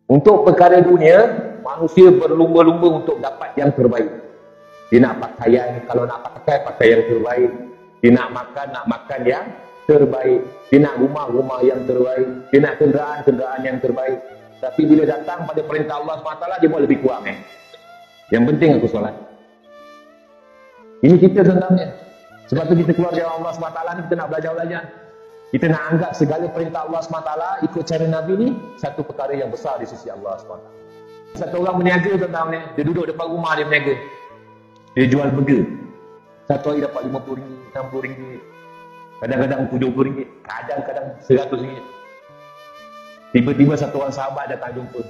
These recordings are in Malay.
Untuk perkara dunia, manusia berlumba-lumba untuk dapat yang terbaik. Dia nak pakaian, kalau nak pakai yang terbaik. Dia nak makan yang terbaik. Dia nak rumah yang terbaik. Dia nak kenderaan yang terbaik. Tapi bila datang pada perintah Allah SWT, dia buat lebih kurang. Yang penting aku solat. Ini kita sebenarnya. Sebab tu kita keluar dari Allah SWT ni, kita nak belajar-belajar. Kita nak anggap segala perintah Allah SWT, ikut cara Nabi ni, satu perkara yang besar di sisi Allah SWT. Satu orang berniaga tentang ni, dia duduk depan rumah dia berniaga. Dia jual burger. Satu hari dapat RM50, RM60. Kadang-kadang RM70. Kadang-kadang RM100. Tiba-tiba satu orang sahabat datang jumpa.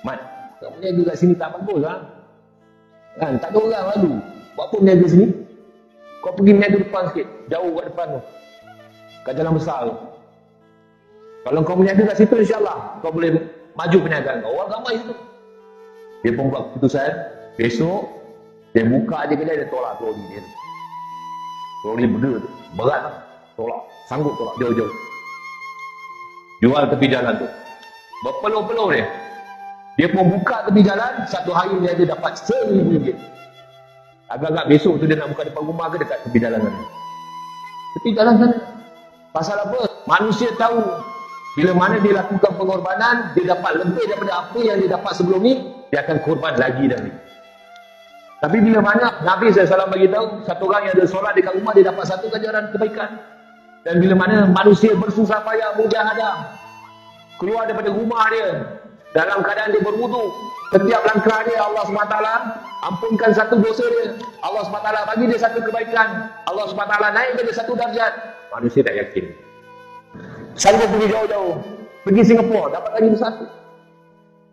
Mat, kau berniaga kat sini tak bagus lah. Kan, tak ada orang lalu. Buat apa berniaga sini? Kau pergi berniaga depan sikit. Jauh kat depan tu. Kat jalan besar tu. Kalau kau berniaga kat situ, insyaAllah kau boleh maju perniagaan kau. Orang ramai situ. Dia pun buat keputusan. Besok, dia buka je kedai, dia tolak troli dia. Troli burger tu. Berat lah. Tolak. Sanggup tolak. Jauh-jauh. Jual tepi jalan tu. Berpeluh-peluh dia. Dia pun buka tepi jalan, satu hari dia ada dapat RM1,000. Agak-agak besok tu dia nak buka depan rumah ke dekat tepi jalan sana. Tepi jalan sana. Pasal apa? Manusia tahu bila mana dia lakukan pengorbanan, dia dapat lebih daripada apa yang dia dapat sebelum ni, dia akan korban lagi dan lagi. Tapi bila mana Nabi SAW bagi tahu, satu orang yang ada solat dekat rumah, dia dapat satu ganjaran kebaikan. Dan bila mana manusia bersusah payah mujahadah, keluar daripada rumah dia, dalam keadaan dia berwudu, setiap langkah dia Allah SWT ampunkan satu dosa dia, Allah SWT bagi dia satu kebaikan, Allah SWT naikkan dia satu darjat. Manusia tak yakin. Sanggup pergi jauh-jauh, pergi Singapura, dapat lagi satu.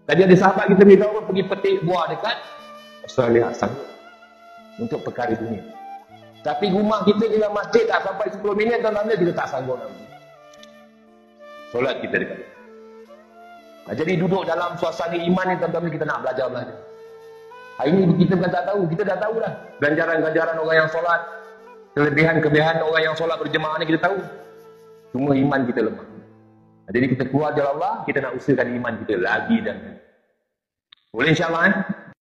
Tadi ada sahabat kita beritahu pergi petik buah dekat Australia, sanggup untuk perkara dunia. Tapi rumah kita di dalam masjid tak sampai 10 minit, tuan-tuan, kita tak sanggup lagi. Solat kita dekat dia. Jadi duduk dalam suasana iman ni, tuan-tuan, kita nak belajar-belajar. Hari ini kita bukan tak tahu, kita dah tahu dah. Ganjaran-ganjaran orang yang solat, kelebihan-kelebihan orang yang solat berjemaah ni kita tahu. Cuma iman kita lemah. Jadi kita keluar dari Allah, kita nak usahakan iman kita lagi dan lagi. Boleh insyaAllah